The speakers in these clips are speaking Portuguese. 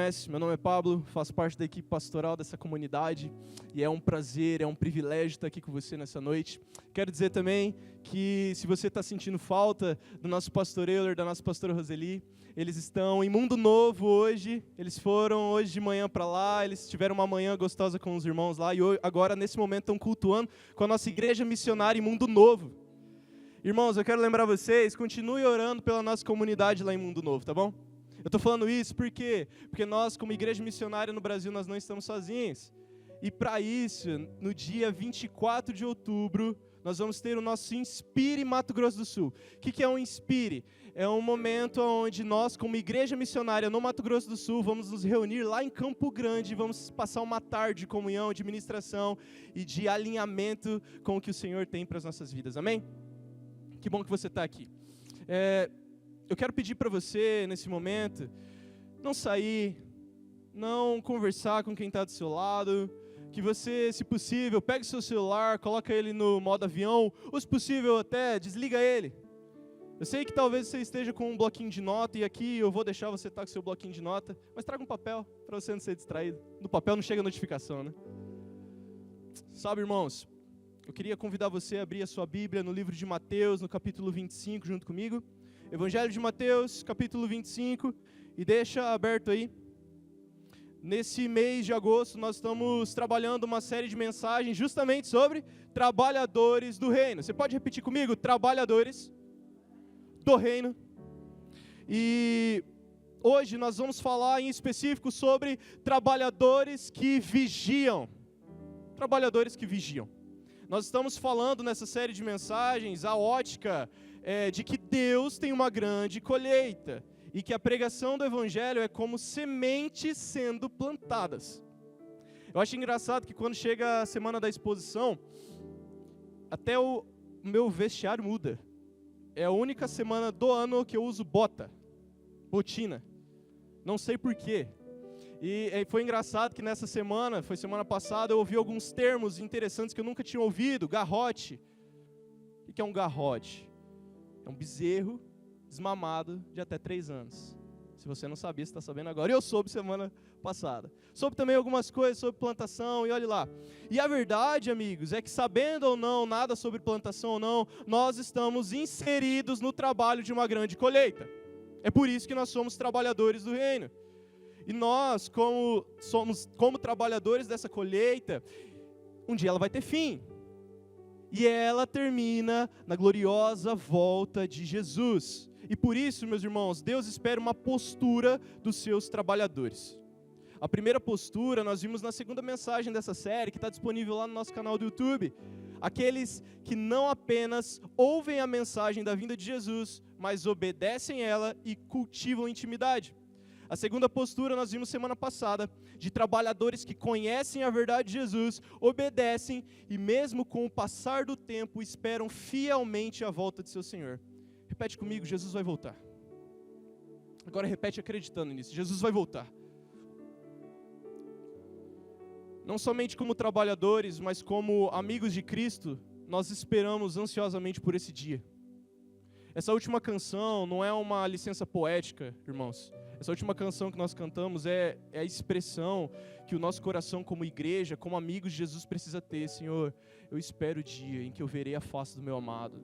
conhece, meu nome é Pablo, faço parte da equipe pastoral dessa comunidade e é um prazer, é um privilégio estar aqui com você nessa noite. Quero dizer também que se você está sentindo falta do nosso pastor Euler, da nossa pastora Roseli, eles estão em Mundo Novo hoje, eles foram hoje de manhã para lá, eles tiveram uma manhã gostosa com os irmãos lá e agora nesse momento estão cultuando com a nossa igreja missionária em Mundo Novo. Irmãos, eu quero lembrar vocês, continue orando pela nossa comunidade lá em Mundo Novo, tá bom? Eu estou falando isso por quê? Porque nós, como igreja missionária no Brasil, nós não estamos sozinhos. E para isso, no dia 24 de outubro, nós vamos ter o nosso Inspire Mato Grosso do Sul. O que é um Inspire? É um momento onde nós, como igreja missionária no Mato Grosso do Sul, vamos nos reunir lá em Campo Grande, vamos passar uma tarde de comunhão, de ministração e de alinhamento com o que o Senhor tem para as nossas vidas. Amém? Que bom que você está aqui. Eu quero pedir para você, nesse momento, não sair, não conversar com quem está do seu lado, que você, se possível, pegue o seu celular, coloca ele no modo avião, ou se possível até desliga ele. Eu sei que talvez você esteja com um bloquinho de nota, e aqui eu vou deixar você estar com o seu bloquinho de nota, mas traga um papel para você não ser distraído. No papel não chega notificação, né? Sabe, irmãos, eu queria convidar você a abrir a sua Bíblia no livro de Mateus, no capítulo 25, junto comigo. Evangelho de Mateus, capítulo 25, e deixa aberto aí. Nesse mês de agosto, nós estamos trabalhando uma série de mensagens justamente sobre trabalhadores do reino. Você pode repetir comigo? Trabalhadores do reino. E hoje nós vamos falar em específico sobre trabalhadores que vigiam. Trabalhadores que vigiam. Nós estamos falando nessa série de mensagens, a ótica de que Deus tem uma grande colheita e que a pregação do Evangelho é como sementes sendo plantadas. Eu acho engraçado que quando chega a semana da exposição, até o meu vestiário muda. É a única semana do ano que eu uso botina. Não sei porquê. E foi engraçado que nessa semana, foi semana passada, eu ouvi alguns termos interessantes que eu nunca tinha ouvido. Garrote. O que é um garrote? É um bezerro desmamado de até 3 anos. Se você não sabia, você está sabendo agora. Eu soube semana passada. Soube também algumas coisas sobre plantação e olhe lá. E a verdade, amigos, é que sabendo ou não nada sobre plantação ou não, nós estamos inseridos no trabalho de uma grande colheita. É por isso que nós somos trabalhadores do reino. E nós, como trabalhadores dessa colheita, um dia ela vai ter fim. E ela termina na gloriosa volta de Jesus. E por isso, meus irmãos, Deus espera uma postura dos seus trabalhadores. A primeira postura nós vimos na segunda mensagem dessa série, que está disponível lá no nosso canal do YouTube. Aqueles que não apenas ouvem a mensagem da vinda de Jesus, mas obedecem ela e cultivam intimidade. A segunda postura nós vimos semana passada, de trabalhadores que conhecem a verdade de Jesus, obedecem e mesmo com o passar do tempo esperam fielmente a volta de seu Senhor. Repete comigo, Jesus vai voltar. Agora repete acreditando nisso, Jesus vai voltar. Não somente como trabalhadores, mas como amigos de Cristo, nós esperamos ansiosamente por esse dia. Essa última canção não é uma licença poética, irmãos. Essa última canção que nós cantamos é a expressão que o nosso coração como igreja, como amigos de Jesus precisa ter. Senhor, eu espero o dia em que eu verei a face do meu amado.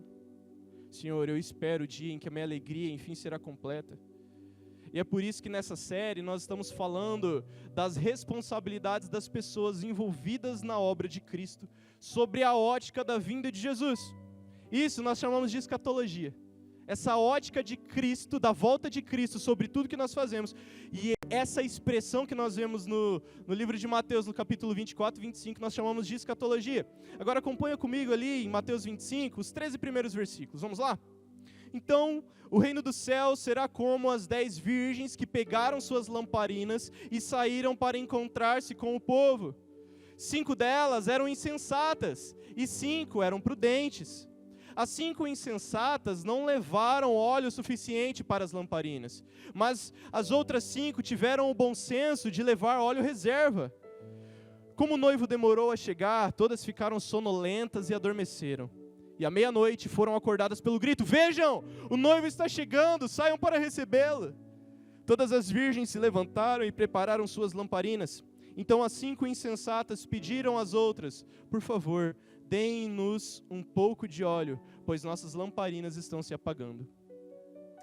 Senhor, eu espero o dia em que a minha alegria enfim será completa. E é por isso que nessa série nós estamos falando das responsabilidades das pessoas envolvidas na obra de Cristo, sobre a ótica da vinda de Jesus. Isso nós chamamos de escatologia. Essa ótica de Cristo, da volta de Cristo sobre tudo que nós fazemos. E essa expressão que nós vemos no livro de Mateus, no capítulo 24 e 25, nós chamamos de escatologia. Agora acompanha comigo ali em Mateus 25, os 13 primeiros versículos. Vamos lá? Então, o reino dos céus será como as 10 virgens que pegaram suas lamparinas e saíram para encontrar-se com o povo. 5 delas eram insensatas e 5 eram prudentes. As 5 insensatas não levaram óleo suficiente para as lamparinas, mas as outras 5 tiveram o bom senso de levar óleo reserva. Como o noivo demorou a chegar, todas ficaram sonolentas e adormeceram. E à meia-noite foram acordadas pelo grito: vejam, o noivo está chegando, saiam para recebê-lo. Todas as virgens se levantaram e prepararam suas lamparinas. Então as 5 insensatas pediram às outras: por favor, deem-nos um pouco de óleo, pois nossas lamparinas estão se apagando.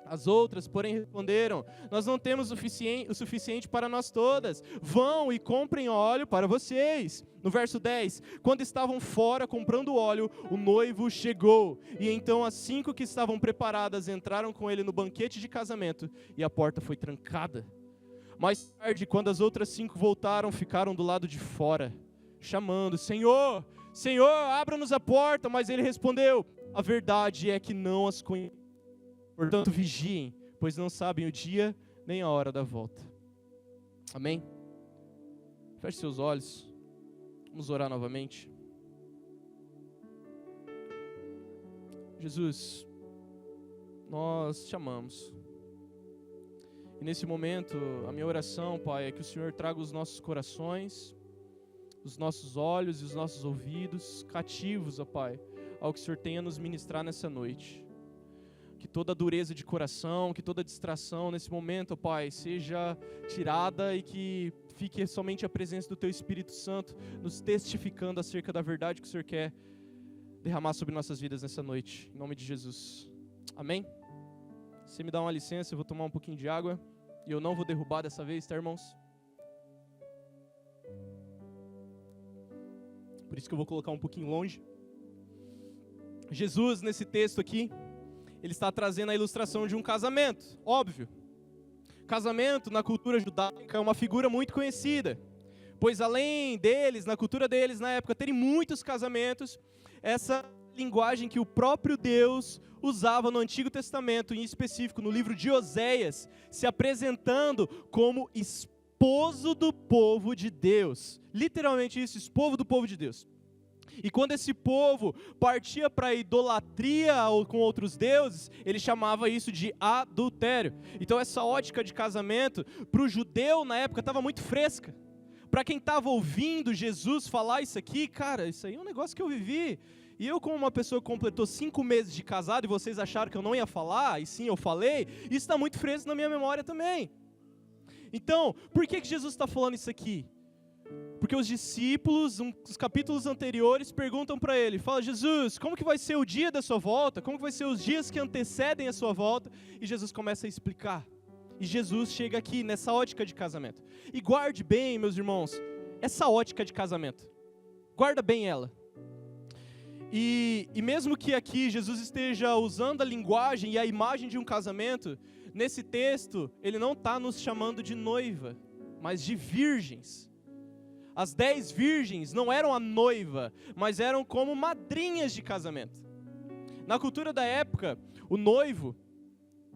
As outras, porém, responderam: nós não temos o suficiente para nós todas. Vão e comprem óleo para vocês. No verso 10, quando estavam fora comprando óleo, o noivo chegou. E então as 5 que estavam preparadas entraram com ele no banquete de casamento, e a porta foi trancada. Mais tarde, quando as outras 5 voltaram, ficaram do lado de fora, chamando: Senhor, Senhor, abra-nos a porta. Mas ele respondeu: a verdade é que não as conheço. Portanto, vigiem, pois não sabem o dia nem a hora da volta. Amém? Feche seus olhos. Vamos orar novamente. Jesus, nós te amamos. E nesse momento, a minha oração, Pai, é que o Senhor traga os nossos corações, os nossos olhos e os nossos ouvidos cativos, ó Pai, ao que o Senhor tem a nos ministrar nessa noite. Que toda dureza de coração, que toda distração nesse momento, ó Pai, seja tirada e que fique somente a presença do Teu Espírito Santo nos testificando acerca da verdade que o Senhor quer derramar sobre nossas vidas nessa noite. Em nome de Jesus. Amém? Se me dá uma licença, eu vou tomar um pouquinho de água e eu não vou derrubar dessa vez, tá, irmãos? Por isso que eu vou colocar um pouquinho longe. Jesus, nesse texto aqui, ele está trazendo a ilustração de um casamento, óbvio. Casamento, na cultura judaica, é uma figura muito conhecida, pois além deles, na cultura deles, na época, terem muitos casamentos, essa linguagem que o próprio Deus usava no Antigo Testamento, em específico no livro de Oséias, se apresentando como esposo do povo de Deus. Literalmente isso, esposo do povo de Deus. E quando esse povo partia para a idolatria ou com outros deuses, ele chamava isso de adultério. Então essa ótica de casamento, para o judeu na época, estava muito fresca. Para quem estava ouvindo Jesus falar isso aqui, cara, isso aí é um negócio que eu vivi. E eu, como uma pessoa que completou 5 meses de casado, e vocês acharam que eu não ia falar, e sim, eu falei, isso está muito fresco na minha memória também. Então, por que Jesus está falando isso aqui? Porque os discípulos, os capítulos anteriores, perguntam para ele, fala: Jesus, como que vai ser o dia da sua volta? Como que vai ser os dias que antecedem a sua volta? E Jesus começa a explicar. E Jesus chega aqui nessa ótica de casamento. E guarde bem, meus irmãos, essa ótica de casamento. Guarda bem ela. E mesmo que aqui Jesus esteja usando a linguagem e a imagem de um casamento, nesse texto ele não está nos chamando de noiva, mas de virgens. As 10 virgens não eram a noiva, mas eram como madrinhas de casamento. Na cultura da época, o noivo,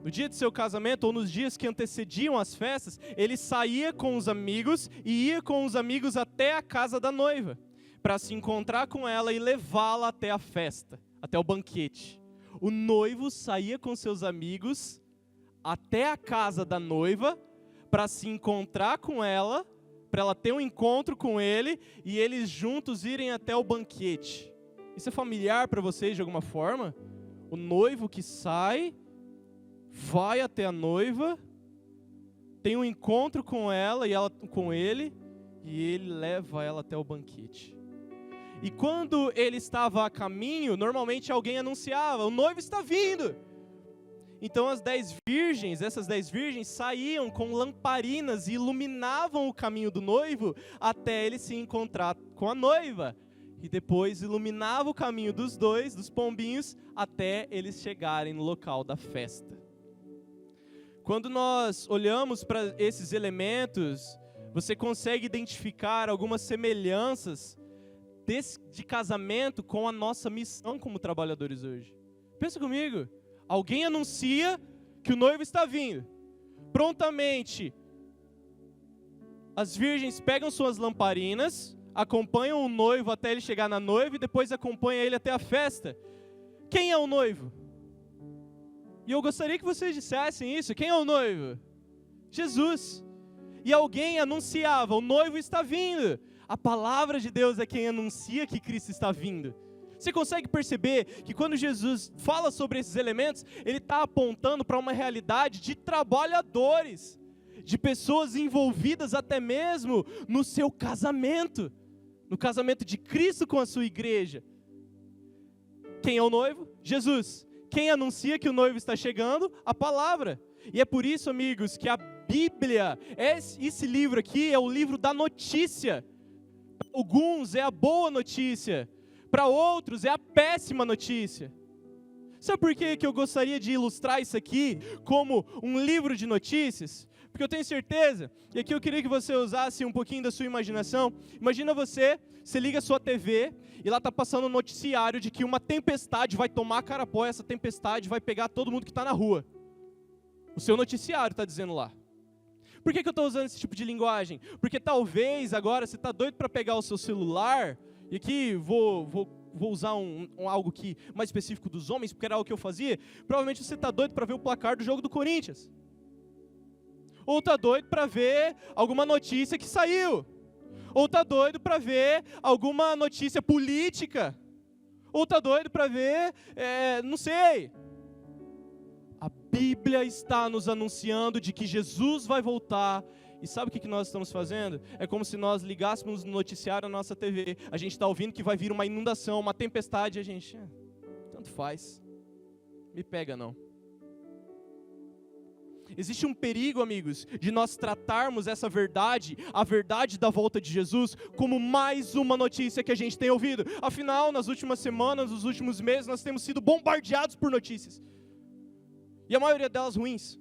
no dia de seu casamento ou nos dias que antecediam as festas, ele saía com os amigos e ia com os amigos até a casa da noiva, para se encontrar com ela e levá-la até a festa, até o banquete. O noivo saía com seus amigos até a casa da noiva para se encontrar com ela, para ela ter um encontro com ele e eles juntos irem até o banquete. Isso é familiar para vocês de alguma forma? O noivo que sai, vai até a noiva, tem um encontro com ela e ela com ele, e ele leva ela até o banquete. E quando ele estava a caminho, normalmente alguém anunciava: o noivo está vindo. Então as 10 virgens, essas 10 virgens saíam com lamparinas e iluminavam o caminho do noivo até ele se encontrar com a noiva. E depois iluminava o caminho dos dois, dos pombinhos, até eles chegarem no local da festa. Quando nós olhamos para esses elementos, você consegue identificar algumas semelhanças de casamento com a nossa missão como trabalhadores hoje. Pensa comigo. Alguém anuncia que o noivo está vindo. Prontamente, as virgens pegam suas lamparinas, acompanham o noivo até ele chegar na noiva e depois acompanham ele até a festa. Quem é o noivo? E eu gostaria que vocês dissessem isso. Quem é o noivo? Jesus. E alguém anunciava: o noivo está vindo. A palavra de Deus é quem anuncia que Cristo está vindo. Você consegue perceber que quando Jesus fala sobre esses elementos, ele está apontando para uma realidade de trabalhadores. de pessoas envolvidas até mesmo no seu casamento, no casamento de Cristo com a sua igreja. Quem é o noivo? Jesus. Quem anuncia que o noivo está chegando? A palavra. E é por isso, amigos, que a Bíblia, esse livro aqui é o livro da notícia. Para alguns é a boa notícia, para outros é a péssima notícia. Sabe por que eu gostaria de ilustrar isso aqui como um livro de notícias? Porque eu tenho certeza, e aqui eu queria que você usasse um pouquinho da sua imaginação. Imagina você liga a sua TV e lá está passando um noticiário de que uma tempestade vai tomar Carapó, e essa tempestade vai pegar todo mundo que está na rua. O seu noticiário está dizendo lá. Por que eu estou usando esse tipo de linguagem? Porque talvez agora você está doido para pegar o seu celular, e aqui vou usar algo aqui mais específico dos homens, porque era algo que eu fazia. Provavelmente você está doido para ver o placar do jogo do Corinthians. Ou está doido para ver alguma notícia que saiu. Ou está doido para ver alguma notícia política. Ou está doido para ver, não sei. A Bíblia está nos anunciando de que Jesus vai voltar. E sabe o que nós estamos fazendo? É como se nós ligássemos no noticiário a nossa TV. A gente está ouvindo que vai vir uma inundação, uma tempestade. E a gente, tanto faz. Me pega não. Existe um perigo, amigos, de nós tratarmos essa verdade, a verdade da volta de Jesus, como mais uma notícia que a gente tem ouvido. Afinal, nas últimas semanas, nos últimos meses, nós temos sido bombardeados por notícias. E a maioria delas ruins.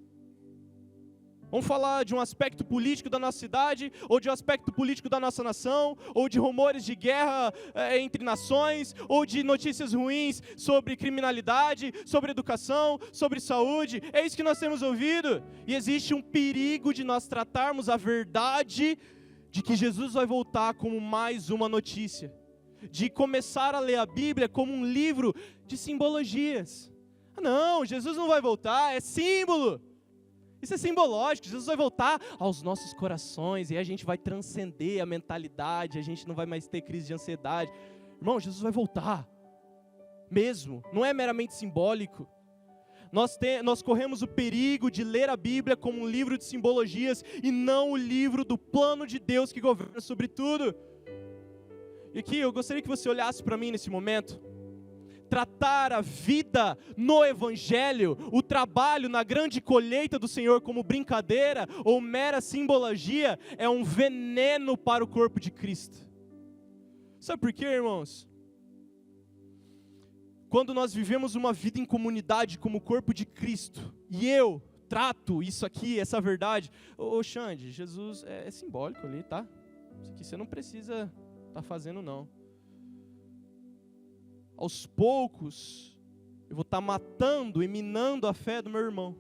Vamos falar de um aspecto político da nossa cidade, ou de um aspecto político da nossa nação, ou de rumores de guerra entre nações, ou de notícias ruins sobre criminalidade, sobre educação, sobre saúde. É isso que nós temos ouvido. E existe um perigo de nós tratarmos a verdade de que Jesus vai voltar como mais uma notícia. De começar a ler a Bíblia como um livro de simbologias. Não, Jesus não vai voltar, é símbolo. Isso é simbológico, Jesus vai voltar aos nossos corações e a gente vai transcender a mentalidade, a gente não vai mais ter crise de ansiedade. Irmão, Jesus vai voltar, mesmo, não é meramente simbólico. Nós corremos o perigo de ler a Bíblia como um livro de simbologias e não o livro do plano de Deus que governa sobre tudo. E aqui eu gostaria que você olhasse para mim nesse momento. Tratar a vida no Evangelho, o trabalho na grande colheita do Senhor como brincadeira ou mera simbologia, é um veneno para o corpo de Cristo. Sabe por quê, irmãos? Quando nós vivemos uma vida em comunidade como o corpo de Cristo, e eu trato isso aqui, essa verdade, Xande, Jesus é simbólico ali, tá? Isso aqui você não precisa estar fazendo não. Aos poucos, eu vou estar matando e minando a fé do meu irmão.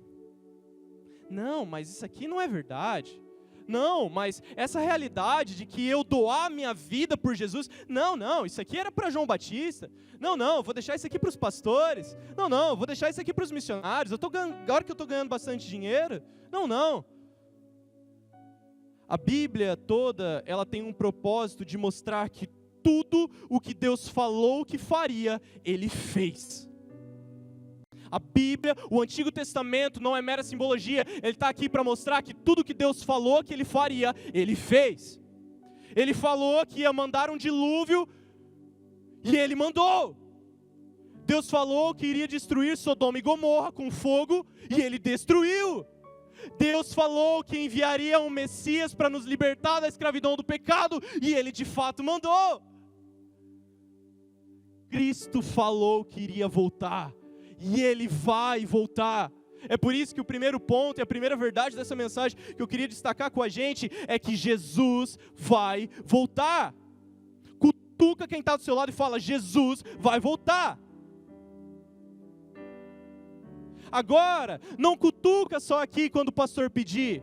Não, mas isso aqui não é verdade. Não, mas essa realidade de que eu doar minha vida por Jesus, não, isso aqui era para João Batista. Não, vou deixar isso aqui para os pastores. Não, vou deixar isso aqui para os missionários. Agora que eu estou ganhando bastante dinheiro. Não. A Bíblia toda, ela tem um propósito de mostrar que tudo o que Deus falou que faria, Ele fez. A Bíblia, o Antigo Testamento não é mera simbologia, ele está aqui para mostrar que tudo que Deus falou que Ele faria, Ele fez. Ele falou que ia mandar um dilúvio, e Ele mandou. Deus falou que iria destruir Sodoma e Gomorra com fogo, e Ele destruiu. Deus falou que enviaria um Messias para nos libertar da escravidão do pecado, e Ele de fato mandou. Cristo falou que iria voltar, e Ele vai voltar. É por isso que o primeiro ponto e a primeira verdade dessa mensagem que eu queria destacar com a gente é que Jesus vai voltar. Cutuca quem está do seu lado e fala, Jesus vai voltar. Agora, não cutuca só aqui quando o pastor pedir.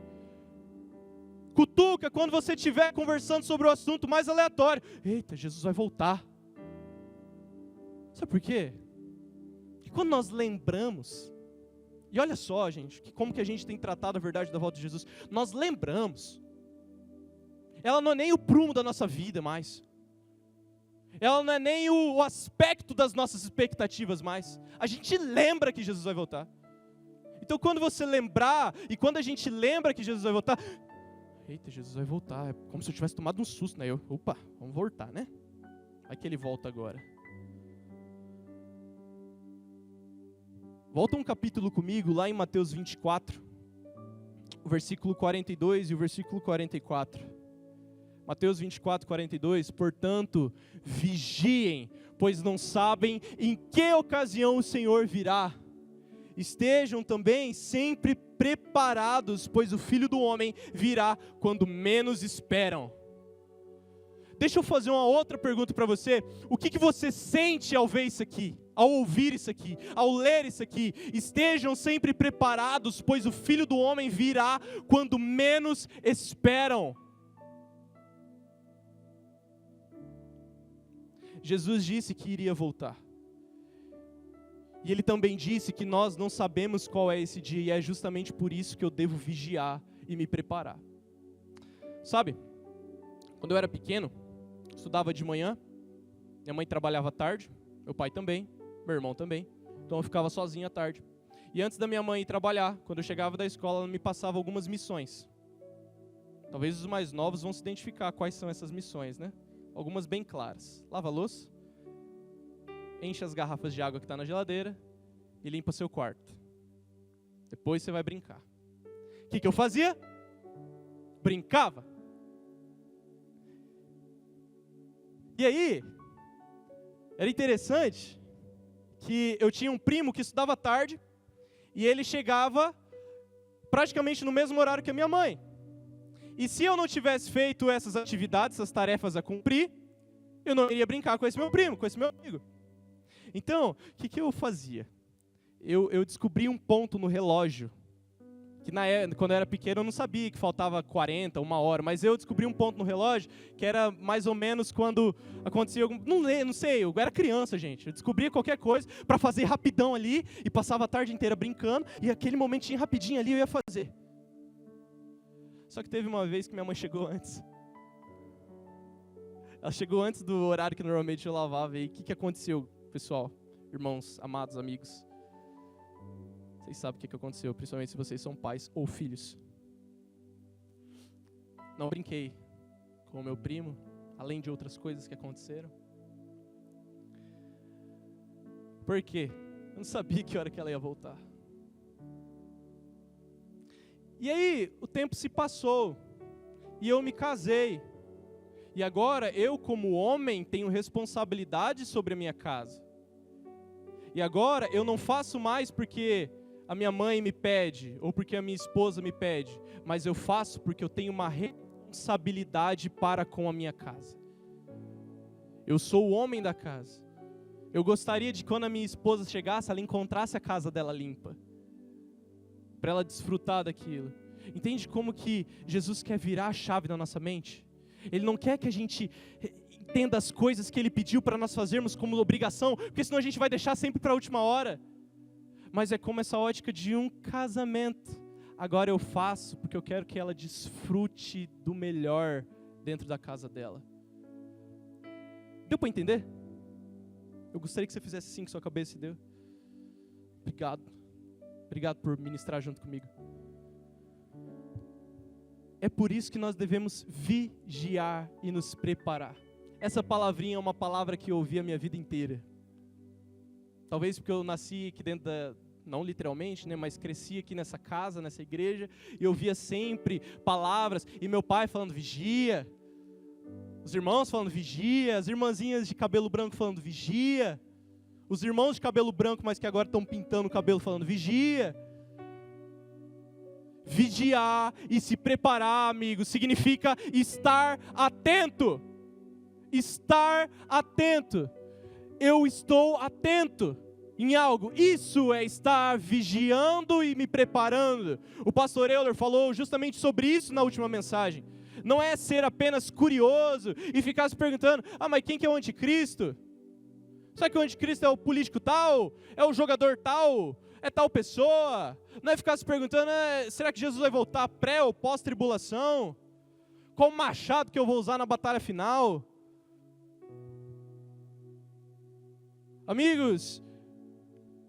Cutuca quando você estiver conversando sobre o assunto mais aleatório. Eita, Jesus vai voltar. Sabe por quê? Porque quando nós lembramos, e olha só, gente, como que a gente tem tratado a verdade da volta de Jesus, nós lembramos, ela não é nem o prumo da nossa vida mais, ela não é nem o aspecto das nossas expectativas mais, a gente lembra que Jesus vai voltar. Então quando você lembrar, e quando a gente lembra que Jesus vai voltar, eita, Jesus vai voltar, é como se eu tivesse tomado um susto, né? Opa, vamos voltar, né? Vai que ele volta agora. Volta um capítulo comigo, lá em Mateus 24, o versículo 42 e o versículo 44. Mateus 24, 42, portanto, vigiem, pois não sabem em que ocasião o Senhor virá. Estejam também sempre preparados, pois o Filho do Homem virá quando menos esperam. Deixa eu fazer uma outra pergunta para você. O que você sente ao ver isso aqui? Ao ouvir isso aqui? Ao ler isso aqui? Estejam sempre preparados, pois o Filho do Homem virá quando menos esperam. Jesus disse que iria voltar. E Ele também disse que nós não sabemos qual é esse dia, e é justamente por isso que eu devo vigiar e me preparar. Sabe, quando eu era pequeno, estudava de manhã, minha mãe trabalhava à tarde, meu pai também, meu irmão também, então eu ficava sozinho à tarde. E antes da minha mãe ir trabalhar, quando eu chegava da escola, ela me passava algumas missões. Talvez os mais novos vão se identificar quais são essas missões, né? Algumas bem claras. Lava a louça, enche as garrafas de água que está na geladeira e limpa seu quarto. Depois você vai brincar. O que eu fazia? Brincava. E aí, era interessante que eu tinha um primo que estudava tarde e ele chegava praticamente no mesmo horário que a minha mãe. E se eu não tivesse feito essas atividades, essas tarefas a cumprir, eu não iria brincar com esse meu primo, com esse meu amigo. Então, o que eu fazia? Eu descobri um ponto no relógio, que quando eu era pequeno eu não sabia que faltava 40, uma hora, mas eu descobri um ponto no relógio, que era mais ou menos quando acontecia algum... Não sei, eu era criança, gente. Eu descobria qualquer coisa para fazer rapidão ali, e passava a tarde inteira brincando, e aquele momentinho rapidinho ali eu ia fazer. Só que teve uma vez que minha mãe chegou antes. Ela chegou antes do horário que normalmente eu lavava, e o que aconteceu, pessoal? Irmãos, amados, amigos. Vocês sabem o que aconteceu, principalmente se vocês são pais ou filhos. Não brinquei com o meu primo, além de outras coisas que aconteceram. Por quê? Eu não sabia que hora que ela ia voltar. E aí, o tempo se passou, e eu me casei. E agora, eu como homem, tenho responsabilidade sobre a minha casa. E agora, eu não faço mais porque a minha mãe me pede, ou porque a minha esposa me pede, mas eu faço porque eu tenho uma responsabilidade para com a minha casa. Eu sou o homem da casa. Eu gostaria de, quando a minha esposa chegasse, ela encontrasse a casa dela limpa, para ela desfrutar daquilo. Entende como que Jesus quer virar a chave na nossa mente? Ele não quer que a gente entenda as coisas que Ele pediu para nós fazermos como obrigação, porque senão a gente vai deixar sempre para a última hora. Mas é como essa ótica de um casamento. Agora eu faço porque eu quero que ela desfrute do melhor dentro da casa dela. Deu para entender? Eu gostaria que você fizesse assim com sua cabeça, deu? Obrigado. Obrigado por ministrar junto comigo. É por isso que nós devemos vigiar e nos preparar. Essa palavrinha é uma palavra que eu ouvi a minha vida inteira. Talvez porque eu nasci aqui dentro não literalmente, né, mas cresci aqui nessa casa, nessa igreja, e eu via sempre palavras, e meu pai falando vigia, os irmãos falando vigia, as irmãzinhas de cabelo branco falando vigia, os irmãos de cabelo branco, mas que agora estão pintando o cabelo falando vigia. Vigiar e se preparar, amigos, significa estar atento. Estar atento. Eu estou atento em algo. Isso é estar vigiando e me preparando. O pastor Euler falou justamente sobre isso na última mensagem. Não é ser apenas curioso e ficar se perguntando, mas quem que é o anticristo? Será que o anticristo é o político tal? É o jogador tal? É tal pessoa? Não é ficar se perguntando, será que Jesus vai voltar pré ou pós-tribulação? Qual machado que eu vou usar na batalha final? Amigos,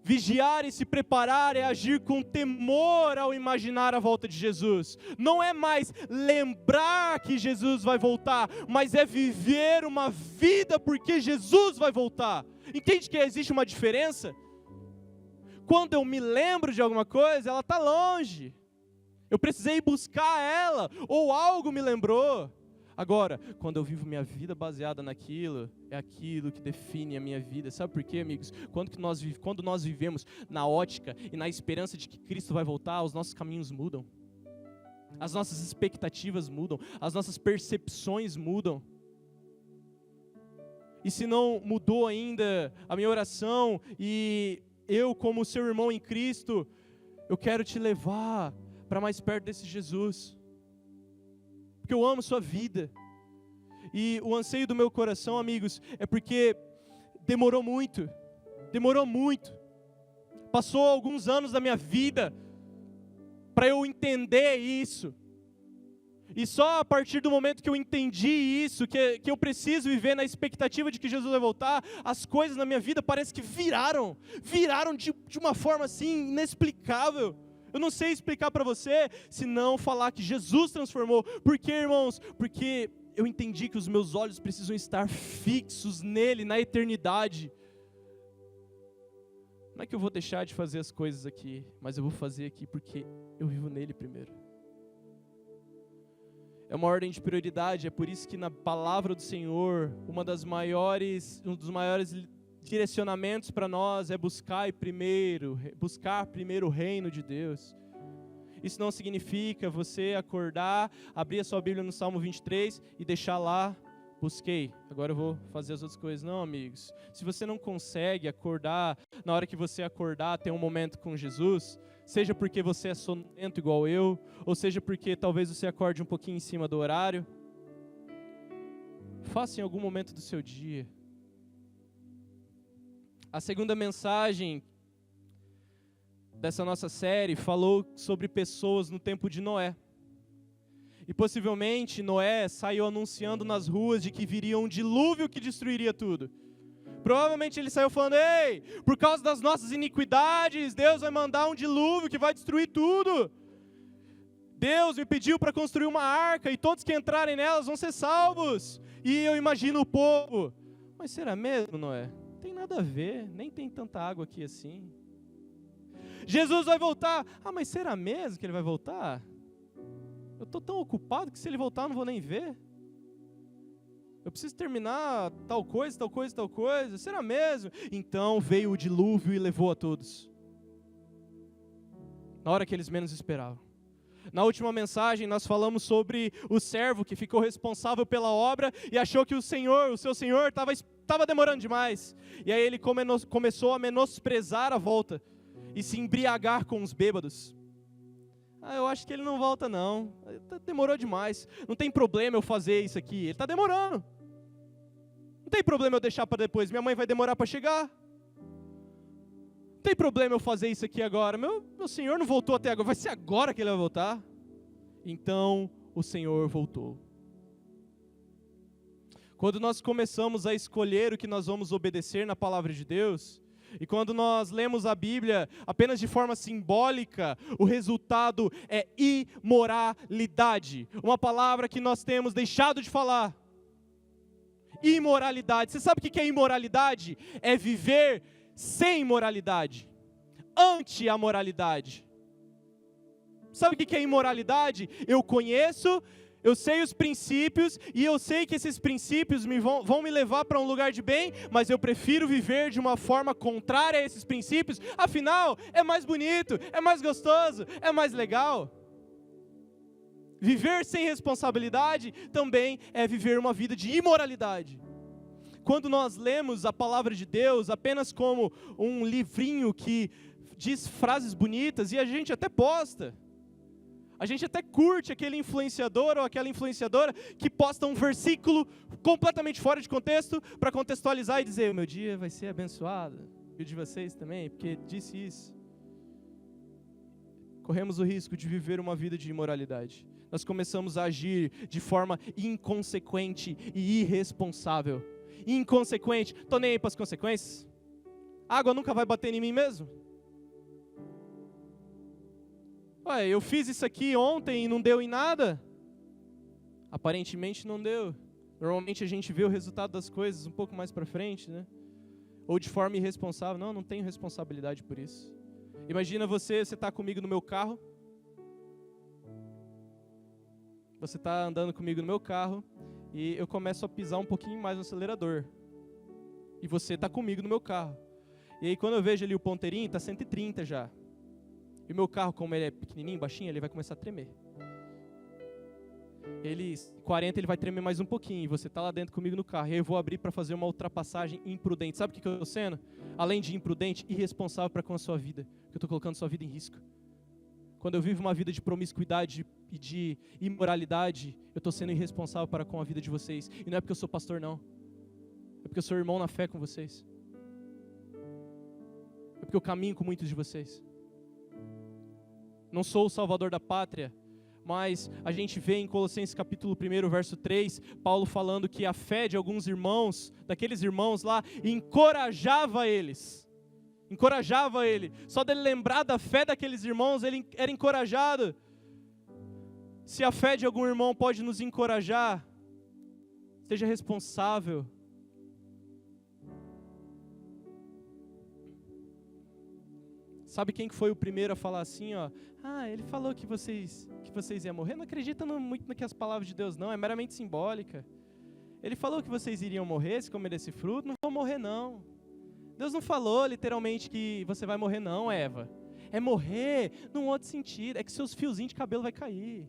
Vigiar e se preparar é agir com temor ao imaginar a volta de Jesus. Não é mais lembrar que Jesus vai voltar, mas é viver uma vida porque Jesus vai voltar. Entende que existe uma diferença? Quando eu me lembro de alguma coisa, ela está longe. Eu precisei buscar ela, ou algo me lembrou. Agora, quando eu vivo minha vida baseada naquilo, é aquilo que define a minha vida. Sabe por quê, amigos? Quando nós vivemos na ótica e na esperança de que Cristo vai voltar, os nossos caminhos mudam. As nossas expectativas mudam, as nossas percepções mudam. E se não mudou ainda a minha oração, e eu, como seu irmão em Cristo, eu quero te levar para mais perto desse Jesus. Porque eu amo sua vida. E o anseio do meu coração, amigos, é porque demorou muito. Passou alguns anos da minha vida para eu entender isso. E só a partir do momento que eu entendi isso, que eu preciso viver na expectativa de que Jesus vai voltar, as coisas na minha vida parece que viraram de uma forma assim inexplicável. Eu não sei explicar para você, se não falar que Jesus transformou. Por quê, irmãos? Porque eu entendi que os meus olhos precisam estar fixos nele, na eternidade. Não é que eu vou deixar de fazer as coisas aqui, mas eu vou fazer aqui porque eu vivo nele primeiro. É uma ordem de prioridade, é por isso que na palavra do Senhor, um dos maiores direcionamentos para nós é buscar primeiro o reino de Deus. Isso não significa você acordar, abrir a sua Bíblia no Salmo 23 e deixar lá, busquei, agora eu vou fazer as outras coisas. Não, amigos, se você não consegue acordar, na hora que você acordar, ter um momento com Jesus, seja porque você é sonolento igual eu, ou seja porque talvez você acorde um pouquinho em cima do horário, faça em algum momento do seu dia. A segunda mensagem dessa nossa série falou sobre pessoas no tempo de Noé. E possivelmente Noé saiu anunciando nas ruas de que viria um dilúvio que destruiria tudo. Provavelmente ele saiu falando: ei, por causa das nossas iniquidades, Deus vai mandar um dilúvio que vai destruir tudo. Deus me pediu para construir uma arca e todos que entrarem nelas vão ser salvos. E eu imagino o povo: mas será mesmo, Noé? Não tem nada a ver, nem tem tanta água aqui assim. Jesus vai voltar. Ah, mas será mesmo que ele vai voltar? Eu estou tão ocupado que se ele voltar eu não vou nem ver. Eu preciso terminar tal coisa. Será mesmo? Então veio o dilúvio e levou a todos. Na hora que eles menos esperavam. Na última mensagem nós falamos sobre o servo que ficou responsável pela obra e achou que o seu senhor estava demorando demais. E aí ele começou a menosprezar a volta e se embriagar com os bêbados. Ah, eu acho que ele não volta não, demorou demais. Não tem problema eu fazer isso aqui, ele está demorando. Não tem problema eu deixar para depois, minha mãe vai demorar para chegar. Não tem problema eu fazer isso aqui agora, meu Senhor não voltou até agora, vai ser agora que ele vai voltar? Então o Senhor voltou. Quando nós começamos a escolher o que nós vamos obedecer na palavra de Deus, e quando nós lemos a Bíblia apenas de forma simbólica, o resultado é imoralidade. Uma palavra que nós temos deixado de falar. Imoralidade. Você sabe o que é imoralidade? É viver sem moralidade. Anti-amoralidade. Sabe o que é imoralidade? Eu conheço, eu sei os princípios, e eu sei que esses princípios vão me levar para um lugar de bem, mas eu prefiro viver de uma forma contrária a esses princípios, afinal, é mais bonito, é mais gostoso, é mais legal. Viver sem responsabilidade também é viver uma vida de imoralidade. Quando nós lemos a palavra de Deus apenas como um livrinho que diz frases bonitas, e a gente até posta, a gente até curte aquele influenciador ou aquela influenciadora que posta um versículo completamente fora de contexto para contextualizar e dizer: o meu dia vai ser abençoado, e o de vocês também, porque disse isso. Corremos o risco de viver uma vida de imoralidade. Nós começamos a agir de forma inconsequente e irresponsável. Inconsequente, estou nem aí para as consequências. A água nunca vai bater em mim mesmo? Ué, eu fiz isso aqui ontem e não deu em nada? Aparentemente não deu. Normalmente a gente vê o resultado das coisas um pouco mais para frente, né? Ou de forma irresponsável. Não tenho responsabilidade por isso. Imagina você está comigo no meu carro. Você está andando comigo no meu carro e eu começo a pisar um pouquinho mais no acelerador. E você está comigo no meu carro. E aí quando eu vejo ali o ponteirinho, está 130 já. E o meu carro, como ele é pequenininho, baixinho, ele vai começar a tremer. 40 ele vai tremer mais um pouquinho. E você está lá dentro comigo no carro. E aí eu vou abrir para fazer uma ultrapassagem imprudente. Sabe o que eu estou sendo? Além de imprudente, irresponsável para com a sua vida. Porque eu estou colocando sua vida em risco. Quando eu vivo uma vida de promiscuidade e de imoralidade, eu estou sendo irresponsável para com a vida de vocês. E não é porque eu sou pastor, não. É porque eu sou irmão na fé com vocês. É porque eu caminho com muitos de vocês. Não sou o salvador da pátria, mas a gente vê em Colossenses capítulo 1, verso 3, Paulo falando que a fé de alguns irmãos, daqueles irmãos lá, encorajava eles. Encorajava ele. Só dele lembrar da fé daqueles irmãos, ele era encorajado. Se a fé de algum irmão pode nos encorajar, seja responsável. Sabe quem que foi o primeiro a falar assim, ó? Ele falou que vocês iam morrer. Não acredita muito no que as palavras de Deus não, é meramente simbólica. Ele falou que vocês iriam morrer se comer esse fruto, não vão morrer não. Deus não falou literalmente que você vai morrer não, Eva. É morrer num outro sentido, é que seus fiozinhos de cabelo vai cair.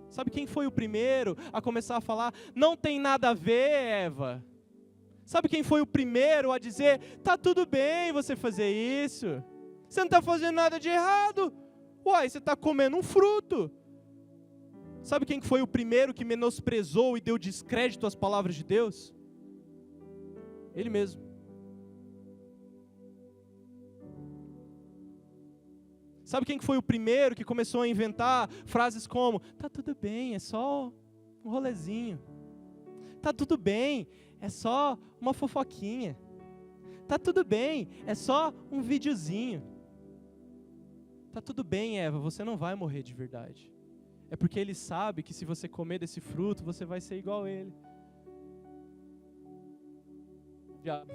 Sabe quem foi o primeiro a começar a falar, não tem nada a ver, Eva? Sabe quem foi o primeiro a dizer, tá tudo bem você fazer isso? Você não está fazendo nada de errado. Uai, você está comendo um fruto. Sabe quem foi o primeiro que menosprezou e deu descrédito às palavras de Deus? Ele mesmo. Sabe quem foi o primeiro que começou a inventar frases como, tá tudo bem, é só um rolezinho. Tá tudo bem, é só uma fofoquinha. Tá tudo bem, é só um videozinho. Tá tudo bem, Eva, você não vai morrer de verdade. É porque ele sabe que se você comer desse fruto, você vai ser igual a ele. Diabo.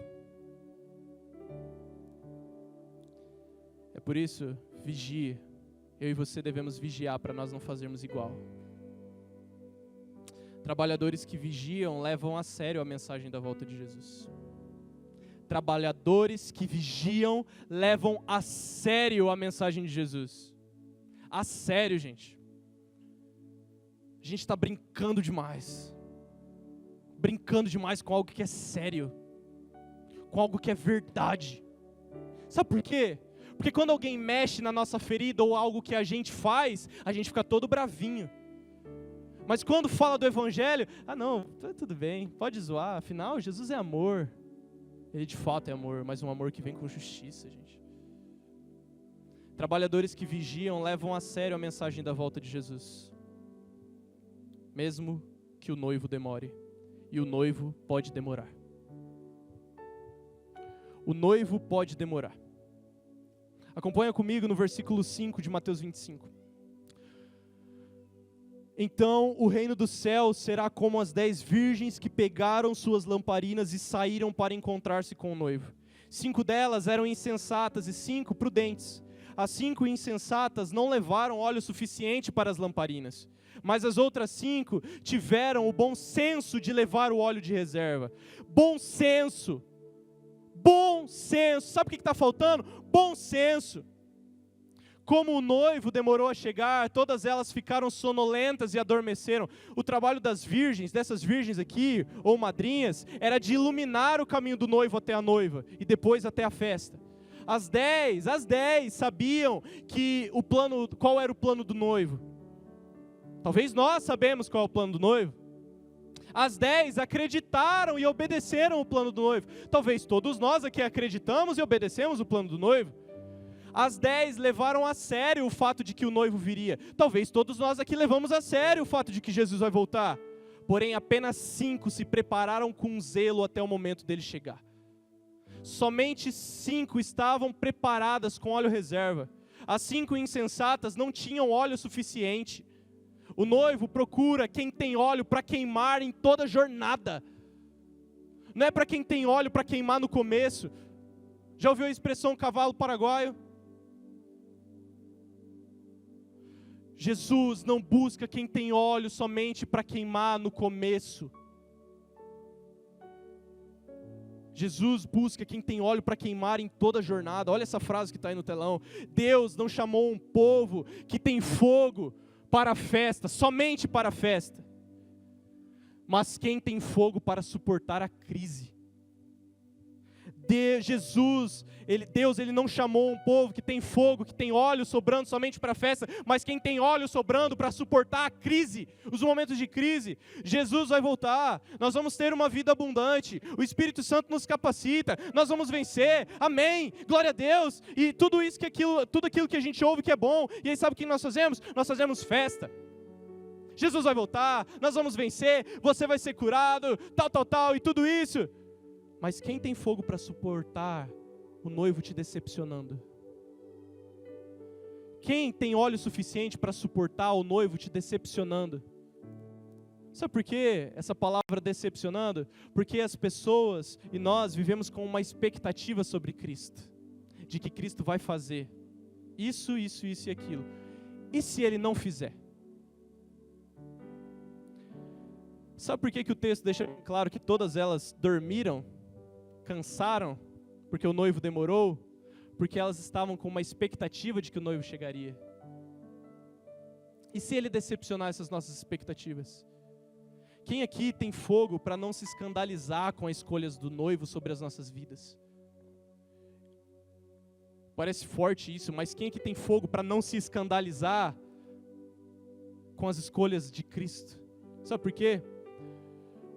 É por isso, vigie. Eu e você devemos vigiar para nós não fazermos igual. Trabalhadores que vigiam levam a sério a mensagem da volta de Jesus. Trabalhadores que vigiam levam a sério a mensagem de Jesus. A sério, gente. A gente está brincando demais. Brincando demais com algo que é sério. Com algo que é verdade. Sabe por quê? Porque quando alguém mexe na nossa ferida ou algo que a gente faz, a gente fica todo bravinho. Mas quando fala do evangelho, não, tudo bem, pode zoar, afinal Jesus é amor. Ele de fato é amor, mas um amor que vem com justiça, gente. Trabalhadores que vigiam levam a sério a mensagem da volta de Jesus. Mesmo que o noivo demore. E o noivo pode demorar. O noivo pode demorar. Acompanha comigo no versículo 5 de Mateus 25. Então o reino dos céus será como as 10 virgens que pegaram suas lamparinas e saíram para encontrar-se com o noivo. 5 delas eram insensatas e 5 prudentes. As 5 insensatas não levaram óleo suficiente para as lamparinas, mas as outras 5 tiveram o bom senso de levar o óleo de reserva. Bom senso. Bom senso. Sabe o que está faltando? Bom senso. Como o noivo demorou a chegar, todas elas ficaram sonolentas e adormeceram. O trabalho das virgens, dessas virgens aqui, ou madrinhas, era de iluminar o caminho do noivo até a noiva, e depois até a festa. As 10 sabiam qual era o plano do noivo. Talvez nós sabemos qual é o plano do noivo. As 10 acreditaram e obedeceram o plano do noivo. Talvez todos nós aqui acreditamos e obedecemos o plano do noivo. As 10 levaram a sério o fato de que o noivo viria. Talvez todos nós aqui levamos a sério o fato de que Jesus vai voltar. Porém, apenas 5 se prepararam com zelo até o momento dele chegar. somente 5 estavam preparadas com óleo reserva. As 5 insensatas não tinham óleo suficiente. O noivo procura quem tem óleo para queimar em toda a jornada. Não é para quem tem óleo para queimar no começo. Já ouviu a expressão cavalo paraguaio? Jesus não busca quem tem óleo somente para queimar no começo. Jesus busca quem tem óleo para queimar em toda a jornada. Olha essa frase que está aí no telão. Deus não chamou um povo que tem fogo para a festa, somente para a festa. Mas quem tem fogo para suportar a crise. Deus não chamou um povo que tem fogo, que tem óleo sobrando somente para a festa, mas quem tem óleo sobrando para suportar a crise, os momentos de crise. Jesus vai voltar, nós vamos ter uma vida abundante, o Espírito Santo nos capacita, nós vamos vencer, amém, glória a Deus, e tudo aquilo que a gente ouve que é bom, e aí sabe o que nós fazemos? Nós fazemos festa. Jesus vai voltar, nós vamos vencer, você vai ser curado, tal, e tudo isso. Mas quem tem fogo para suportar o noivo te decepcionando? Quem tem óleo suficiente para suportar o noivo te decepcionando? Sabe por quê essa palavra decepcionando? Porque as pessoas e nós vivemos com uma expectativa sobre Cristo, de que Cristo vai fazer isso e aquilo. E se Ele não fizer? Sabe por que o texto deixa claro que todas elas dormiram? Cansaram, porque o noivo demorou, porque elas estavam com uma expectativa de que o noivo chegaria. E se ele decepcionar essas nossas expectativas? Quem aqui tem fogo para não se escandalizar com as escolhas do noivo sobre as nossas vidas? Parece forte isso, mas quem aqui tem fogo para não se escandalizar com as escolhas de Cristo? Sabe por quê?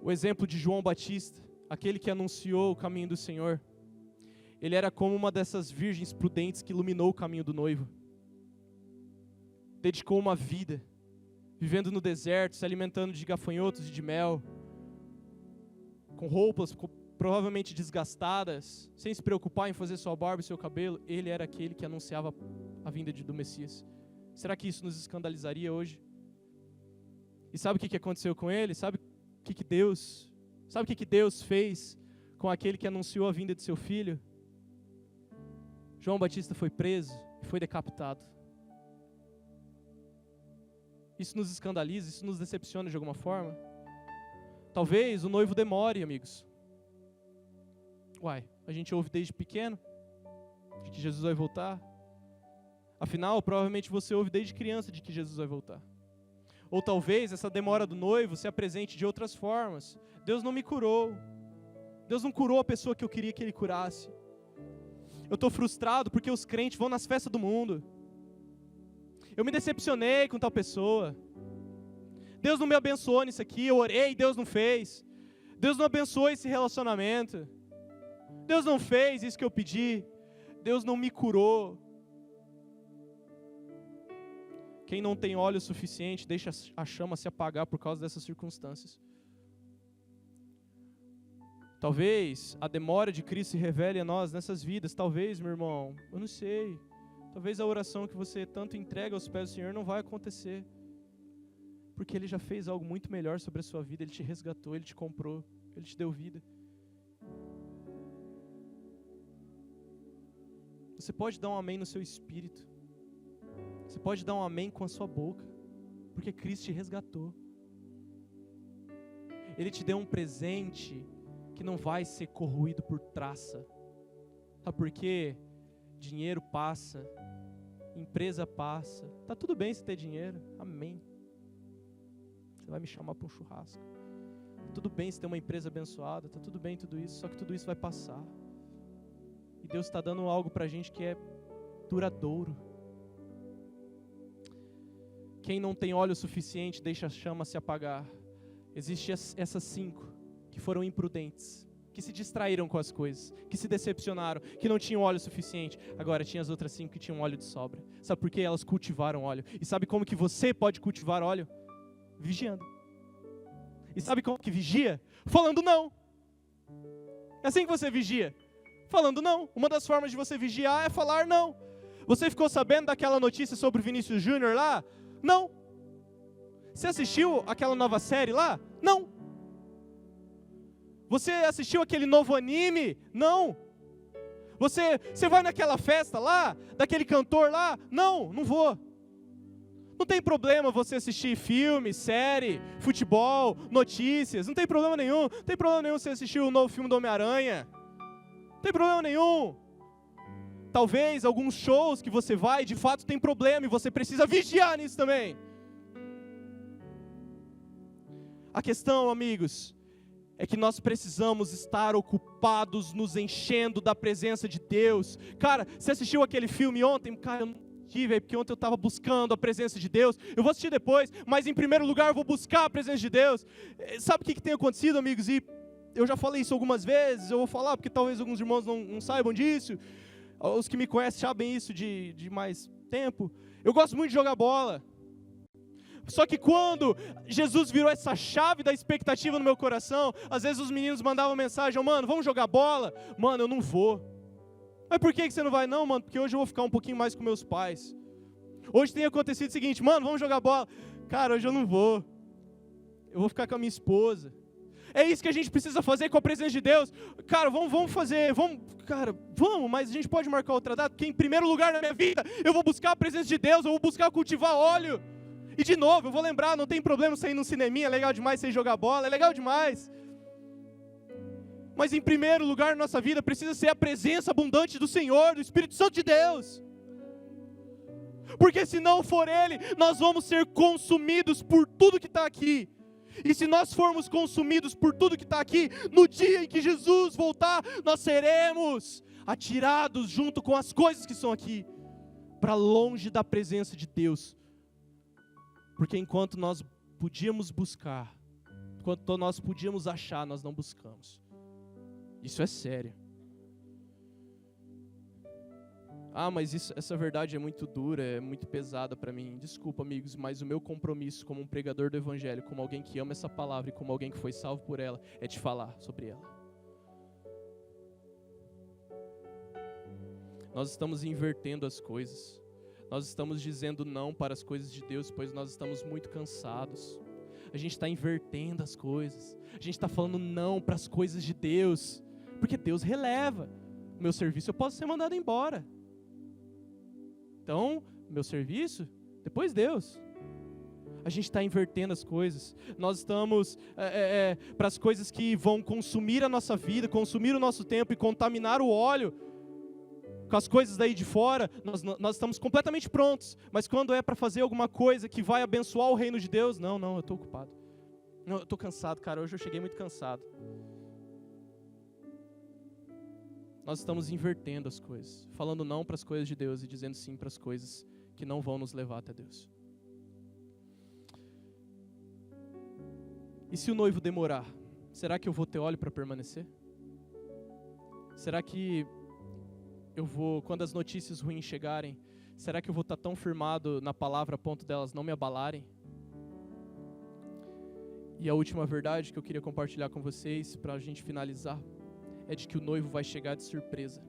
O exemplo de João Batista, aquele que anunciou o caminho do Senhor, ele era como uma dessas virgens prudentes que iluminou o caminho do noivo. Dedicou uma vida, vivendo no deserto, se alimentando de gafanhotos e de mel, com roupas provavelmente desgastadas, sem se preocupar em fazer sua barba e seu cabelo. Ele era aquele que anunciava a vinda do Messias. Será que isso nos escandalizaria hoje? E sabe o que aconteceu com ele? Sabe o que Deus fez com aquele que anunciou a vinda de seu filho? João Batista foi preso e foi decapitado. Isso nos escandaliza, isso nos decepciona de alguma forma? Talvez o noivo demore, amigos. A gente ouve desde pequeno de que Jesus vai voltar. Afinal, provavelmente você ouve desde criança de que Jesus vai voltar. Ou talvez essa demora do noivo se apresente de outras formas. Deus não me curou. Deus não curou a pessoa que eu queria que Ele curasse. Eu estou frustrado porque os crentes vão nas festas do mundo. Eu me decepcionei com tal pessoa. Deus não me abençoou nisso aqui. Eu orei e Deus não fez. Deus não abençoou esse relacionamento. Deus não fez isso que eu pedi. Deus não me curou. Quem não tem óleo suficiente deixa a chama se apagar por causa dessas circunstâncias. Talvez a demora de Cristo se revele a nós nessas vidas. Talvez, meu irmão, eu não sei. Talvez a oração que você tanto entrega aos pés do Senhor não vai acontecer. Porque Ele já fez algo muito melhor sobre a sua vida. Ele te resgatou, Ele te comprou, Ele te deu vida. Você pode dar um amém no seu espírito. Você pode dar um amém com a sua boca. Porque Cristo te resgatou. Ele te deu um presente que não vai ser corroído por traça. Sabe por quê? Dinheiro passa, empresa passa. Tá tudo bem se ter dinheiro, amém. Você vai me chamar para um churrasco. Tá tudo bem se ter uma empresa abençoada, tá tudo bem tudo isso, só que tudo isso vai passar. E Deus está dando algo pra gente que é duradouro. Quem não tem óleo suficiente deixa a chama se apagar. Existem essas 5 que foram imprudentes, que se distraíram com as coisas, que se decepcionaram, que não tinham óleo suficiente. Agora tinha as outras 5 que tinham óleo de sobra. Sabe por quê? Elas cultivaram óleo. E sabe como que você pode cultivar óleo? Vigiando. E sabe como que vigia? Falando não. É assim que você vigia. Falando não. Uma das formas de você vigiar é falar não. Você ficou sabendo daquela notícia sobre o Vinícius Júnior lá? Não. Você assistiu aquela nova série lá? Não. Você assistiu aquele novo anime? Não. Você vai naquela festa lá, daquele cantor lá? Não, não vou. Não tem problema você assistir filme, série, futebol, notícias, não tem problema nenhum. Não tem problema nenhum você assistir o novo filme do Homem-Aranha. Não tem problema nenhum. Talvez alguns shows que você vai, de fato tem problema e você precisa vigiar nisso também. A questão, amigos, é que nós precisamos estar ocupados, nos enchendo da presença de Deus. Cara, você assistiu aquele filme ontem? Cara, eu não assisti, velho, porque ontem eu estava buscando a presença de Deus. Eu vou assistir depois, mas em primeiro lugar eu vou buscar a presença de Deus. Sabe o que tem acontecido, amigos? E eu já falei isso algumas vezes, eu vou falar porque talvez alguns irmãos não saibam disso. Os que me conhecem sabem isso de mais tempo. Eu gosto muito de jogar bola. Só que quando Jesus virou essa chave da expectativa no meu coração, às vezes os meninos mandavam mensagem: mano, vamos jogar bola? Mano, eu não vou. Mas por que você não vai? Não, mano, porque hoje eu vou ficar um pouquinho mais com meus pais. Hoje tem acontecido o seguinte: mano, vamos jogar bola? Cara, hoje eu não vou. Eu vou ficar com a minha esposa. É isso que a gente precisa fazer com a presença de Deus. Cara, vamos fazer, vamos, mas a gente pode marcar outra data, porque em primeiro lugar na minha vida, eu vou buscar a presença de Deus, eu vou buscar cultivar óleo. E de novo, eu vou lembrar, não tem problema sair num cineminha, é legal demais sair jogar bola, é legal demais. Mas em primeiro lugar na nossa vida, precisa ser a presença abundante do Senhor, do Espírito Santo de Deus. Porque se não for Ele, nós vamos ser consumidos por tudo que está aqui. E se nós formos consumidos por tudo que está aqui, no dia em que Jesus voltar, nós seremos atirados junto com as coisas que são aqui, para longe da presença de Deus. Porque enquanto nós podíamos buscar, enquanto nós podíamos achar, nós não buscamos. Isso é sério. Mas essa verdade é muito dura, é muito pesada para mim. Desculpa, amigos, mas o meu compromisso como um pregador do Evangelho, como alguém que ama essa palavra e como alguém que foi salvo por ela, é de falar sobre ela. Nós estamos invertendo as coisas. Nós estamos dizendo não para as coisas de Deus, pois nós estamos muito cansados. A gente está invertendo as coisas. A gente está falando não para as coisas de Deus, porque Deus releva. O meu serviço eu posso ser mandado embora. Então, meu serviço, depois Deus. A gente está invertendo as coisas. Nós estamos para as coisas que vão consumir a nossa vida, consumir o nosso tempo e contaminar o óleo. Com as coisas daí de fora, nós estamos completamente prontos. Mas quando é para fazer alguma coisa que vai abençoar o reino de Deus, não, eu estou ocupado. Não, eu estou cansado, cara, hoje eu cheguei muito cansado. Nós estamos invertendo as coisas, falando não para as coisas de Deus e dizendo sim para as coisas que não vão nos levar até Deus. E se o noivo demorar, será que eu vou ter óleo para permanecer? Será que eu vou, quando as notícias ruins chegarem, será que eu vou estar tão firmado na palavra a ponto delas não me abalarem? E a última verdade que eu queria compartilhar com vocês, para a gente finalizar, é de que o noivo vai chegar de surpresa.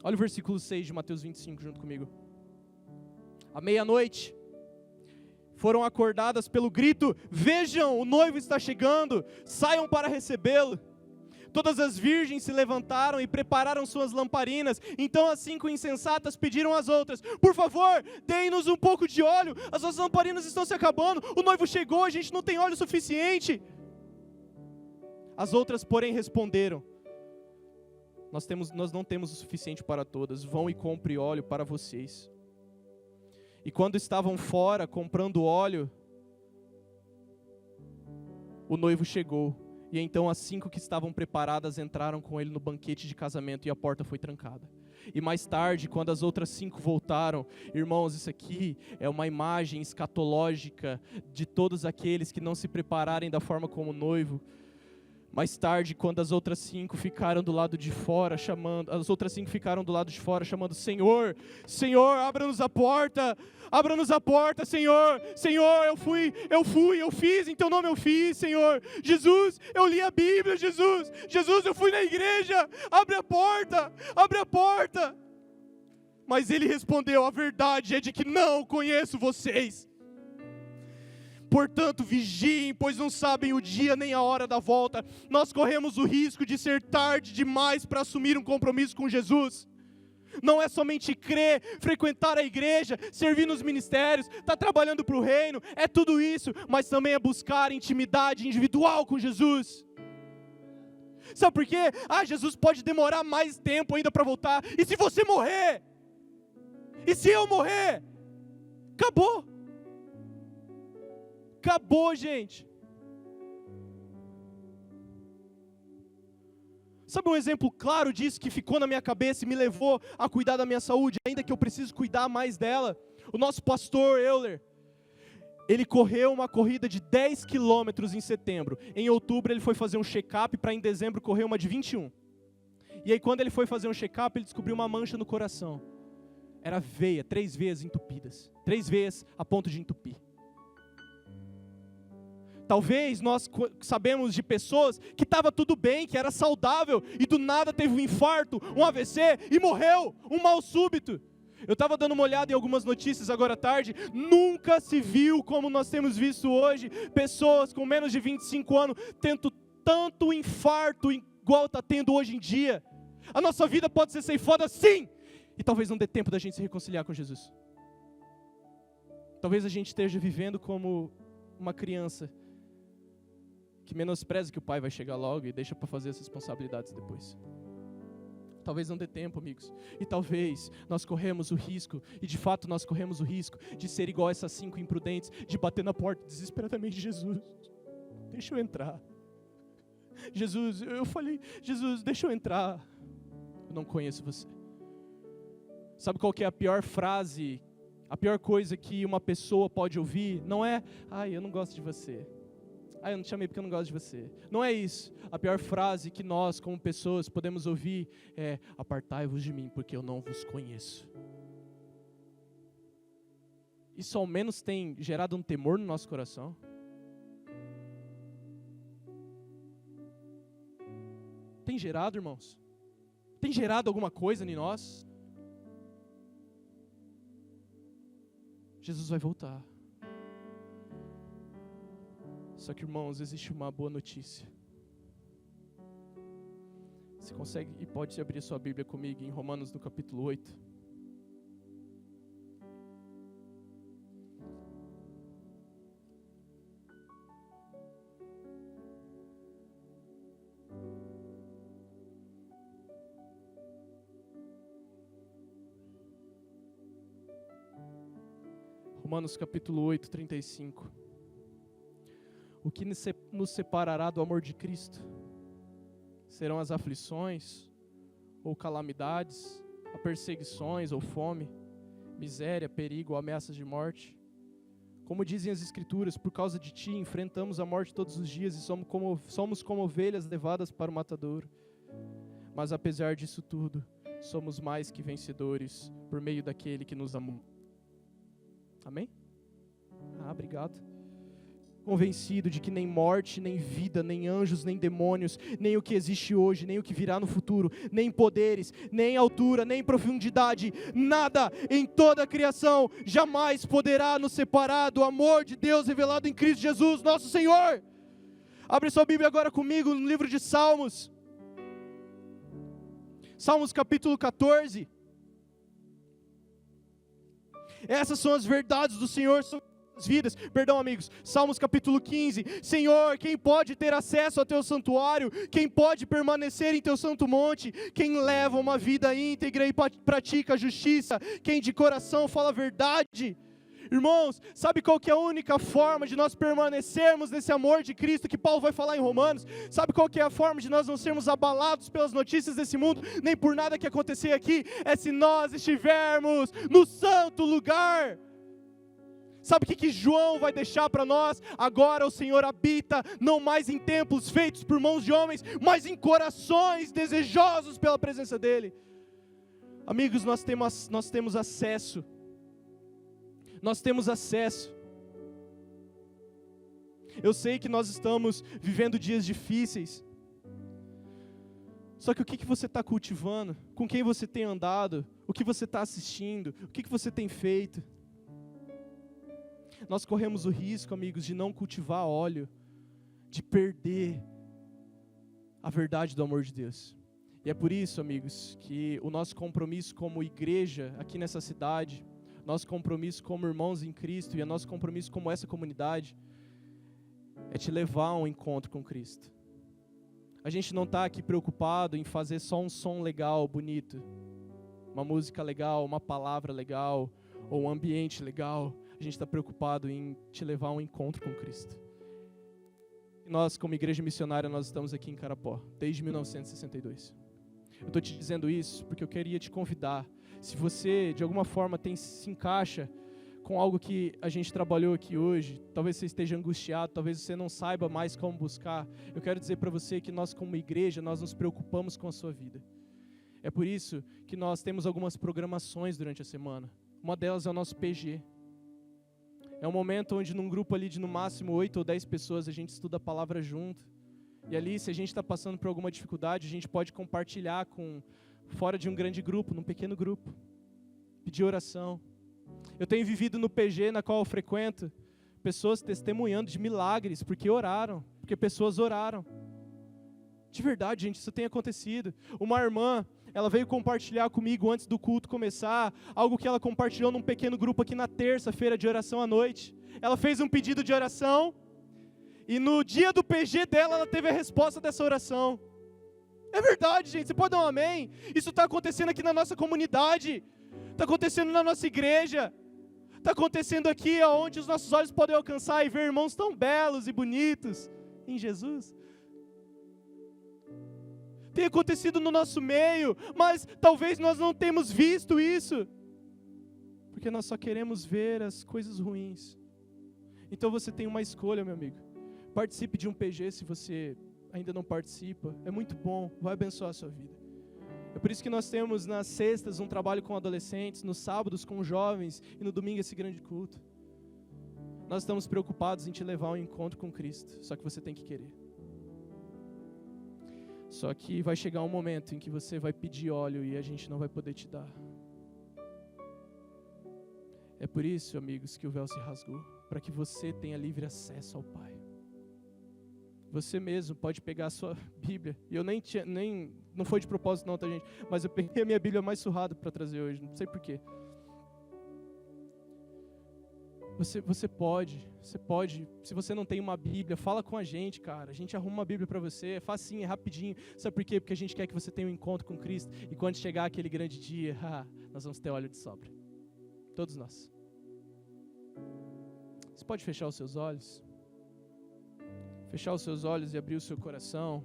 Olha o versículo 6 de Mateus 25 junto comigo. À meia-noite, foram acordadas pelo grito: vejam, o noivo está chegando, saiam para recebê-lo. Todas as virgens se levantaram e prepararam suas lamparinas. Então as 5 insensatas pediram às outras: por favor, deem-nos um pouco de óleo, as nossas lamparinas estão se acabando, o noivo chegou, a gente não tem óleo suficiente. As outras, porém, responderam: nós não temos o suficiente para todas, vão e compre óleo para vocês. E quando estavam fora comprando óleo, o noivo chegou. E então as 5 que estavam preparadas entraram com ele no banquete de casamento e a porta foi trancada. E mais tarde, quando as outras 5 voltaram, irmãos, isso aqui é uma imagem escatológica de todos aqueles que não se prepararem da forma como o noivo. Mais tarde, quando as outras 5 ficaram do lado de fora, chamando Senhor, Senhor, abra-nos a porta, Senhor, Senhor, eu fiz, em teu nome eu fiz, Senhor, Jesus, eu li a Bíblia, Jesus, eu fui na igreja, abre a porta. Mas ele respondeu, a verdade é de que não conheço vocês. Portanto, vigiem, pois não sabem o dia nem a hora da volta. Nós corremos o risco de ser tarde demais para assumir um compromisso com Jesus. Não é somente crer, frequentar a igreja, servir nos ministérios, estar trabalhando para o reino, é tudo isso, mas também é buscar intimidade individual com Jesus. Sabe por quê? Jesus pode demorar mais tempo ainda para voltar. E se você morrer? E se eu morrer? Acabou, gente. Sabe um exemplo claro disso que ficou na minha cabeça e me levou a cuidar da minha saúde, ainda que eu preciso cuidar mais dela? O nosso pastor Euler, ele correu uma corrida de 10 quilômetros em setembro. Em outubro ele foi fazer um check-up para em dezembro correr uma de 21. E aí quando ele foi fazer um check-up, ele descobriu uma mancha no coração. Era veia, 3 vezes entupidas. 3 vezes a ponto de entupir. Talvez nós sabemos de pessoas que estava tudo bem, que era saudável, e do nada teve um infarto, um AVC, e morreu, um mal súbito. Eu estava dando uma olhada em algumas notícias agora à tarde, nunca se viu como nós temos visto hoje, pessoas com menos de 25 anos, tendo tanto infarto igual está tendo hoje em dia. A nossa vida pode ser ceifada sim, e talvez não dê tempo da gente se reconciliar com Jesus. Talvez a gente esteja vivendo como uma criança, que menospreza que o pai vai chegar logo e deixa para fazer as responsabilidades depois. Talvez não dê tempo, amigos. E talvez nós corremos o risco, e de fato nós corremos o risco, de ser igual a essas 5 imprudentes, de bater na porta desesperadamente, Jesus, deixa eu entrar. Jesus, eu falei, Jesus, deixa eu entrar. Eu não conheço você. Sabe qual que é a pior frase, a pior coisa que uma pessoa pode ouvir? Não é, eu não gosto de você. Eu não te chamei porque eu não gosto de você. Não é isso. A pior frase que nós, como pessoas, podemos ouvir é: apartai-vos de mim, porque eu não vos conheço. Isso ao menos tem gerado um temor no nosso coração. Tem gerado, irmãos? Tem gerado alguma coisa em nós? Jesus vai voltar. Só que, irmãos, existe uma boa notícia. Você consegue e pode abrir sua Bíblia comigo em Romanos no capítulo 8. Romanos capítulo 8, 35. O que nos separará do amor de Cristo? Serão as aflições, ou calamidades, a perseguições, ou fome, miséria, perigo, ou ameaças de morte? Como dizem as Escrituras, por causa de ti enfrentamos a morte todos os dias e somos como ovelhas levadas para o matadouro. Mas apesar disso tudo, somos mais que vencedores por meio daquele que nos amou. Amém? Obrigado. Convencido de que nem morte, nem vida, nem anjos, nem demônios, nem o que existe hoje, nem o que virá no futuro, nem poderes, nem altura, nem profundidade, nada em toda a criação jamais poderá nos separar do amor de Deus revelado em Cristo Jesus, nosso Senhor. Abre sua Bíblia agora comigo no livro de Salmos. Salmos capítulo 14. Essas são as verdades do Senhor sobre as vidas. Perdão, amigos. Salmos capítulo 15. Senhor, quem pode ter acesso ao teu santuário? Quem pode permanecer em teu santo monte? Quem leva uma vida íntegra e pratica a justiça? Quem de coração fala a verdade? Irmãos, sabe qual que é a única forma de nós permanecermos nesse amor de Cristo que Paulo vai falar em Romanos? Sabe qual que é a forma de nós não sermos abalados pelas notícias desse mundo, nem por nada que acontecer aqui? É se nós estivermos no santo lugar. Sabe o que João vai deixar para nós? Agora o Senhor habita não mais em templos feitos por mãos de homens, mas em corações desejosos pela presença dEle. Amigos, nós temos acesso. Nós temos acesso. Eu sei que nós estamos vivendo dias difíceis. Só que o que você está cultivando? Com quem você tem andado? O que você está assistindo? O que você tem feito? Nós corremos o risco, amigos, de não cultivar óleo, de perder a verdade do amor de Deus. E é por isso, amigos, que o nosso compromisso como igreja aqui nessa cidade, nosso compromisso como irmãos em Cristo e o nosso compromisso como essa comunidade é te levar a um encontro com Cristo. A gente não está aqui preocupado em fazer só um som legal, bonito, uma música legal, uma palavra legal, ou um ambiente legal. A gente está preocupado em te levar a um encontro com Cristo. E nós, como igreja missionária, nós estamos aqui em Carapó, desde 1962. Eu estou te dizendo isso porque eu queria te convidar. Se você, de alguma forma, se encaixa com algo que a gente trabalhou aqui hoje, talvez você esteja angustiado, talvez você não saiba mais como buscar, eu quero dizer para você que nós como igreja, nós nos preocupamos com a sua vida. É por isso que nós temos algumas programações durante a semana. Uma delas é o nosso PG. É um momento onde num grupo ali de no máximo 8 ou 10 pessoas a gente estuda a palavra junto. E ali, se a gente está passando por alguma dificuldade, a gente pode compartilhar fora de um grande grupo, num pequeno grupo. Pedir oração. Eu tenho vivido no PG na qual eu frequento, pessoas testemunhando de milagres, porque oraram, porque pessoas oraram. De verdade, gente, isso tem acontecido. Uma irmã, ela veio compartilhar comigo antes do culto começar, algo que ela compartilhou num pequeno grupo aqui na terça-feira de oração à noite. Ela fez um pedido de oração, e no dia do PG dela, ela teve a resposta dessa oração. É verdade, gente, você pode dar um amém? Isso está acontecendo aqui na nossa comunidade, está acontecendo na nossa igreja, está acontecendo aqui onde os nossos olhos podem alcançar e ver irmãos tão belos e bonitos em Jesus. Tem acontecido no nosso meio, mas talvez nós não tenhamos visto isso, porque nós só queremos ver as coisas ruins. Então você tem uma escolha, meu amigo. Participe de um PG se você ainda não participa. É muito bom, vai abençoar a sua vida. É por isso que nós temos nas sextas um trabalho com adolescentes, nos sábados com jovens e no domingo esse grande culto. Nós estamos preocupados em te levar ao encontro com Cristo, só que você tem que querer. Só que vai chegar um momento em que você vai pedir óleo e a gente não vai poder te dar. É por isso, amigos, que o véu se rasgou, para que você tenha livre acesso ao Pai. Você mesmo pode pegar a sua Bíblia. E eu não foi de propósito não, tá, gente? Mas eu peguei a minha Bíblia mais surrada para trazer hoje, não sei porquê. Você pode, se você não tem uma Bíblia, fala com a gente, cara. A gente arruma uma Bíblia para você, é facinho, é rapidinho. Sabe por quê? Porque a gente quer que você tenha um encontro com Cristo. E quando chegar aquele grande dia, nós vamos ter óleo de sobra. Todos nós. Você pode fechar os seus olhos? Fechar os seus olhos e abrir o seu coração.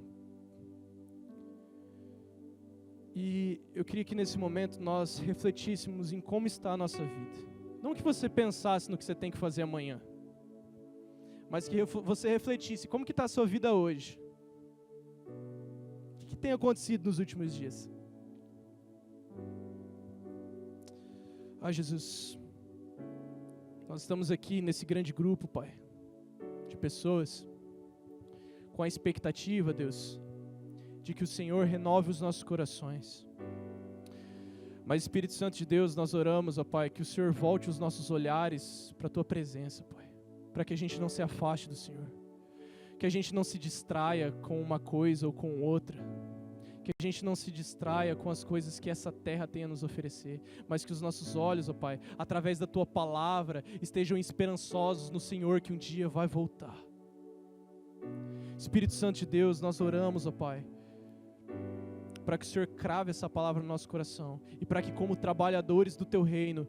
E eu queria que nesse momento nós refletíssemos em como está a nossa vida. Não que você pensasse no que você tem que fazer amanhã, mas que você refletisse como que está a sua vida hoje. O que tem acontecido nos últimos dias? Jesus, nós estamos aqui nesse grande grupo, Pai, de pessoas, com a expectativa, Deus, de que o Senhor renove os nossos corações. Mas, Espírito Santo de Deus, nós oramos, ó Pai, que o Senhor volte os nossos olhares para a Tua presença, Pai, para que a gente não se afaste do Senhor, que a gente não se distraia com uma coisa ou com outra, que a gente não se distraia com as coisas que essa terra tem a nos oferecer, mas que os nossos olhos, ó Pai, através da Tua palavra, estejam esperançosos no Senhor que um dia vai voltar. Espírito Santo de Deus, nós oramos, ó Pai, para que o Senhor crave essa palavra no nosso coração e para que, como trabalhadores do Teu reino,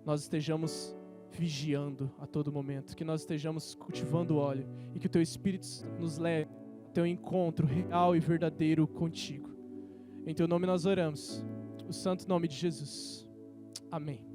nós estejamos vigiando a todo momento, que nós estejamos cultivando óleo e que o Teu Espírito nos leve a ter um encontro real e verdadeiro contigo. Em Teu nome nós oramos, o santo nome de Jesus. Amém.